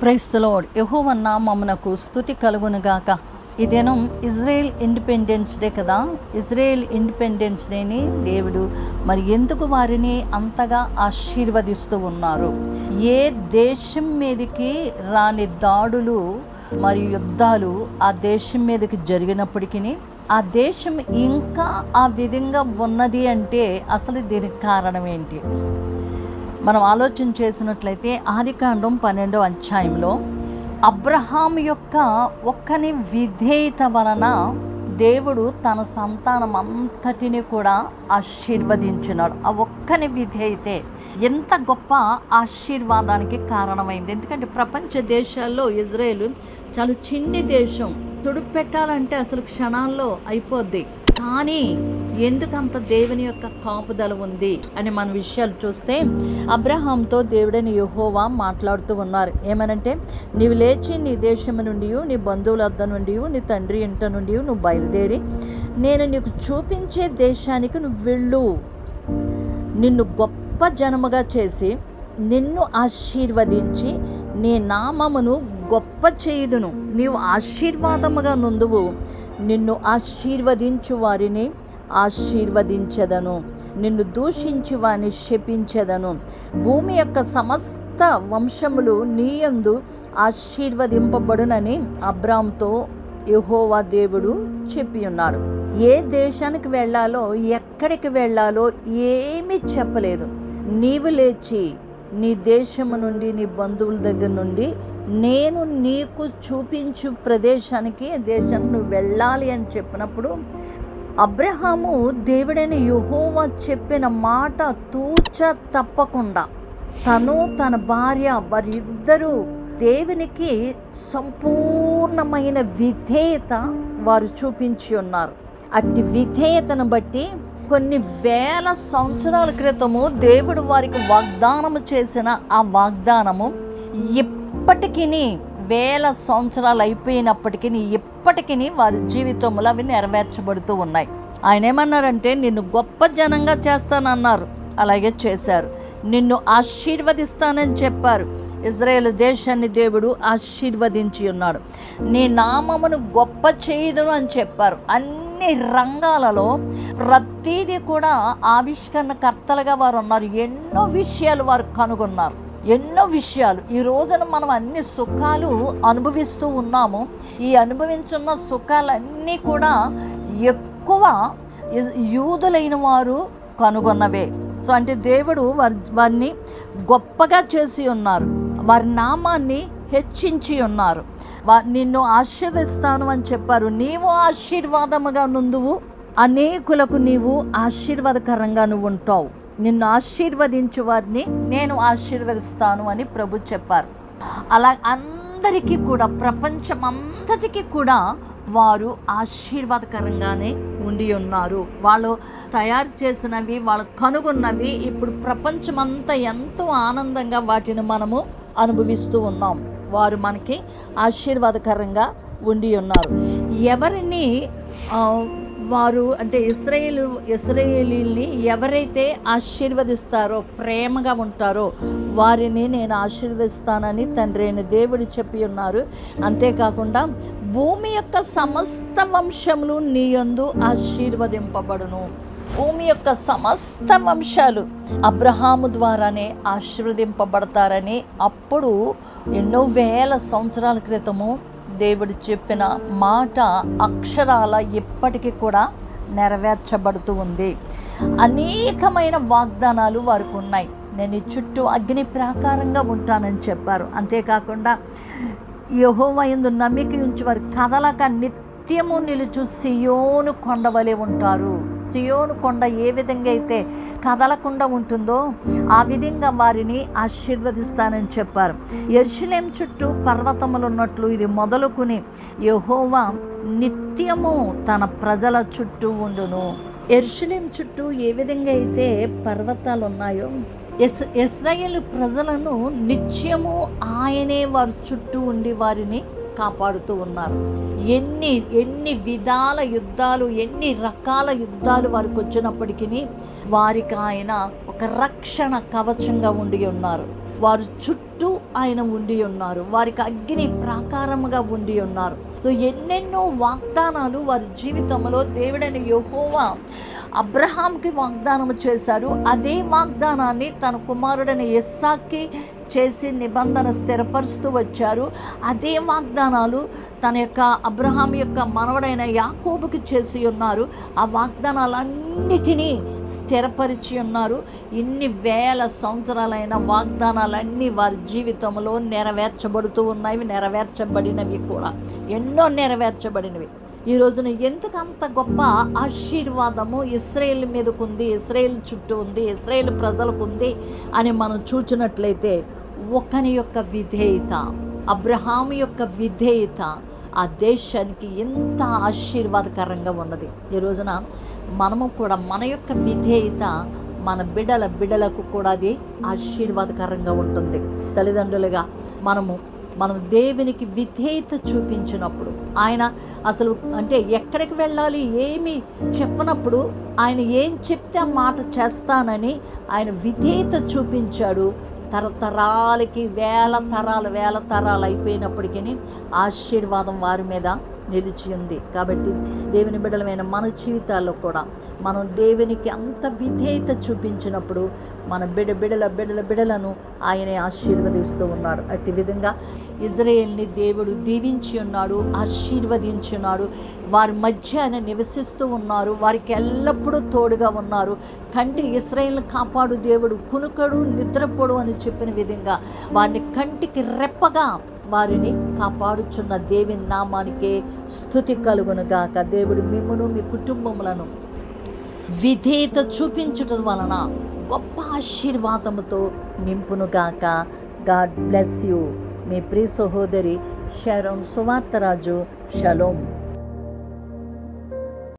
Praise the lord. యెహోవా నామమునకు స్తుతి కలుగునుగాక. ఈ దినం ఇజ్రాయెల్ ఇండిపెండెన్స్ డే కదా. ఇజ్రాయెల్ ఇండిపెండెన్స్ డేని దేవుడు మరి ఎందుకు వారిని అంతగా ఆశీర్వదిస్తూ ఉన్నారు? ఏ దేశం మీదకి రాని దాడులు మరియు యుద్ధాలు ఆ దేశం మీదకి జరిగినప్పటికీ ఆ దేశం ఇంకా ఆ విధంగా ఉన్నది అంటే అసలు దీనికి కారణం ఏంటి? మనం ఆలోచన చేసినట్లయితే ఆదికాండం 12వ అధ్యాయంలో అబ్రహాం యొక్క ఒక్కని విధేయత వలన దేవుడు తన సంతానం అంతటిని కూడా ఆశీర్వదించినాడు. ఆ ఒక్కని విధేయతే ఎంత గొప్ప ఆశీర్వాదానికి కారణమైంది. ఎందుకంటే ప్రపంచ దేశాల్లో ఇజ్రాయేల్ చాలా చిన్ని దేశం. తుడుపు పెట్టాలంటే అసలు క్షణాల్లో అయిపోద్ది. కానీ ఎందుకంత దేవుని యొక్క కాపుదల ఉంది అని మన విషయాలు చూస్తే అబ్రహాంతో దేవుడైన యెహోవా మాట్లాడుతూ ఉన్నారు. ఏమనంటే, నీవు లేచి నీ దేశం నుండి, నీ బంధువుల వద్ద నుండి, నీ తండ్రి ఇంట నుండి నువ్వు బయలుదేరి నేను నీకు చూపించే దేశానికి నువ్వు వెళ్ళు. నిన్ను గొప్ప జనముగా చేసి నిన్ను ఆశీర్వదించి నీ నామమును గొప్ప చేయుదును. నీవు ఆశీర్వాదముగా నుందువు. నిన్ను ఆశీర్వదించు వారిని ఆశీర్వదించెదను, నిన్ను దూషించు వారిని శపించెదను. భూమి యొక్క సమస్త వంశములు నీయందు ఆశీర్వదింపబడునని అబ్రాహాముతో యెహోవా దేవుడు చెప్పి ఉన్నాడు. ఏ దేశానికి వెళ్ళాలో, ఎక్కడికి వెళ్ళాలో ఏమీ చెప్పలేదు. నీవు లేచి నీ దేశము నుండి, నీ బంధువుల దగ్గర నుండి నేను నీకు చూపించు ప్రదేశానికి, దేశానికి నువ్వు వెళ్ళాలి అని చెప్పినప్పుడు అబ్రహాము దేవుడైన యెహోవా చెప్పిన మాట తూచ తప్పకుండా తను తన భార్య వారిద్దరూ దేవునికి సంపూర్ణమైన విధేయత వారు చూపించి ఉన్నారు. అట్టి విధేయతను బట్టి కొన్ని వేల సంవత్సరాల క్రితము దేవుడు వారికి వాగ్దానము చేసిన ఆ వాగ్దానము ఇప్పటికీ వేల సంవత్సరాలు అయిపోయినప్పటికీ ఇప్పటికీ వారి జీవితంలో అవి నెరవేర్చబడుతూ ఉన్నాయి. ఆయన ఏమన్నారంటే, నిన్ను గొప్ప జనంగా చేస్తానన్నారు. అలాగే చేశారు. నిన్ను ఆశీర్వదిస్తానని చెప్పారు. ఇజ్రాయేల్ దేశాన్ని దేవుడు ఆశీర్వదించి ఉన్నాడు. నీ నామమును గొప్ప చేయుదును అని చెప్పారు. అన్ని రంగాలలో ప్రతిదీ కూడా ఆవిష్కరణకర్తలుగా వారు ఉన్నారు. ఎన్నో విషయాలు వారు కనుగొన్నారు. ఎన్నో విషయాలు. ఈ రోజున మనం అన్ని సుఖాలు అనుభవిస్తూ ఉన్నాము. ఈ అనుభవించున్న సుఖాలన్నీ కూడా ఎక్కువ యూదులైన వారు కనుగొన్నవే. సో అంటే దేవుడు వారిని గొప్పగా చేసి ఉన్నారు. వారి నామాన్ని హెచ్చించి ఉన్నారు. నిన్ను ఆశీర్వదిస్తాను అని చెప్పారు. నీవు ఆశీర్వాదముగా నుందువు, అనేకులకు నీవు ఆశీర్వాదకరంగా నువ్వు ఉంటావు. నిన్ను ఆశీర్వదించు వారిని నేను ఆశీర్వదిస్తాను అని ప్రభు చెప్పారు. అలా అందరికీ కూడా, ప్రపంచం అంతటికీ కూడా వారు ఆశీర్వాదకరంగానే ఉండి ఉన్నారు. వాళ్ళు తయారు చేసినవి, వాళ్ళు కనుగొన్నవి ఇప్పుడు ప్రపంచమంతా ఎంతో ఆనందంగా వాటిని మనము అనుభవిస్తూ ఉన్నాం. వారు మనకి ఆశీర్వాదకరంగా ఉండి ఉన్నారు. ఎవరిని వారు అంటే ఇశ్రాయేలీల్ని ఎవరైతే ఆశీర్వదిస్తారో, ప్రేమగా ఉంటారో వారిని నేను ఆశీర్వదిస్తానని తండ్రి అయిన దేవుడు చెప్పి ఉన్నారు. అంతేకాకుండా భూమి యొక్క సమస్త వంశములు నీ యందు ఆశీర్వదింపబడును. భూమి యొక్క సమస్త వంశాలు అబ్రహాము ద్వారానే ఆశీర్వదింపబడతారని అప్పుడు ఎన్నో వేల సంవత్సరాల క్రితము దేవుడు చెప్పిన మాట అక్షరాల ఇప్పటికీ కూడా నెరవేర్చబడుతూ ఉంది. అనేకమైన వాగ్దానాలు వారికి ఉన్నాయి. నేను ఈ చుట్టూ అగ్ని ప్రాకారంగా ఉంటానని చెప్పారు. అంతేకాకుండా యెహోవా యందు నమ్మిక ఉంచి వారి కదలక నిత్యము నిలుచు సియోను కొండవలే ఉంటారు. సియోను కొండ ఏ విధంగా అయితే కదలకుండా ఉంటుందో ఆ విధంగా వారిని ఆశీర్వదిస్తానని చెప్పారు. యెరూషలేము చుట్టూ పర్వతములు ఉన్నట్లు ఇది మొదలుకుని యెహోవా నిత్యము తన ప్రజల చుట్టూ ఉండును. యెరూషలేము చుట్టూ ఏ విధంగా అయితే పర్వతాలు ఉన్నాయో ఇశ్రాయేలు ప్రజలను నిత్యము ఆయనే వారి చుట్టూ ఉండి వారిని కాపాడుతూ ఉన్నారు. ఎన్ని విధాల యుద్ధాలు, ఎన్ని రకాల యుద్ధాలు వారికి వచ్చినప్పటికీ వారికి ఆయన ఒక రక్షణ కవచంగా ఉండి ఉన్నారు. వారు చుట్టూ ఆయన ఉండి ఉన్నారు, వారికి అగ్ని ప్రాకారముగా ఉండి ఉన్నారు. సో ఎన్నెన్నో వాగ్దానాలు వారి జీవితంలో దేవుడైన యెహోవా అబ్రహాంకి వాగ్దానం చేశారు. అదే వాగ్దానాన్ని తన కుమారుడైన ఇస్సాక్కి చేసి నిబంధన స్థిరపరుస్తూ వచ్చారు. అదే వాగ్దానాలు తన యొక్క అబ్రహాం యొక్క మనవడైన యాకోబుకి చేసి ఉన్నారు. ఆ వాగ్దానాలన్నిటినీ స్థిరపరిచి ఉన్నారు. ఇన్ని వేల సంవత్సరాలైన వాగ్దానాలన్నీ వారి జీవితంలో నెరవేర్చబడుతూ ఉన్నవి, నెరవేర్చబడినవి కూడా, ఎన్నో నెరవేర్చబడినవి. ఈ రోజున ఎందుకు అంత గొప్ప ఆశీర్వాదము ఇశ్రాయేల్ మీదకు ఉంది, ఇశ్రాయేల్ చుట్టూ ఉంది, ఇశ్రాయేల్ ప్రజలకు ఉంది అని మనం చూచినట్లయితే ఒకని యొక్క విధేయత, అబ్రహాం యొక్క విధేయత ఆ దేశానికి ఎంత ఆశీర్వాదకరంగా ఉన్నది. ఈ రోజున మనము కూడా మన యొక్క విధేయత మన బిడ్డలకు కూడా అది ఆశీర్వాదకరంగా ఉంటుంది. తల్లిదండ్రులుగా మనం దేవునికి విధేయత చూపించినప్పుడు, ఆయన అసలు అంటే ఎక్కడికి వెళ్ళాలి ఏమి చెప్పనప్పుడు ఆయన ఏం చెప్తే ఆ మాట చేస్తానని ఆయన విధేయత చూపించాడు. తరతరాలకి వేల తరాలు అయిపోయినప్పటికీ ఆశీర్వాదం వారి మీద నిలిచి ఉంది. కాబట్టి దేవుని బిడ్డలమైన మన జీవితాల్లో కూడా మనం దేవునికి అంత విధేయత చూపించినప్పుడు మన బిడ్డలను ఆయనే ఆశీర్వదిస్తూ ఉన్నాడు. అట్టి విధంగా ఇజ్రాయేల్ని దేవుడు దీవించి ఉన్నాడు, ఆశీర్వదించి ఉన్నాడు. వారి మధ్య ఆయన నివసిస్తూ ఉన్నారు, వారికి ఎల్లప్పుడూ తోడుగా ఉన్నారు. కంటి ఇశ్రాయేల్ని కాపాడు దేవుడు, కునుకడు నిద్రపోడు అని చెప్పిన విధంగా వారిని కంటికి రెప్పగా వారిని కాపాడుచున్న దేవుని నామానికే స్తుతి కలుగునుగాక. దేవుడు మిమ్మును మీ కుటుంబములను విధేయత చూపించటం వలన గొప్ప ఆశీర్వాదముతో నింపునుగాక. God bless you. మీ ప్రియ సహోదరి షారోన్ సువార్తరాజు. షలోమ్.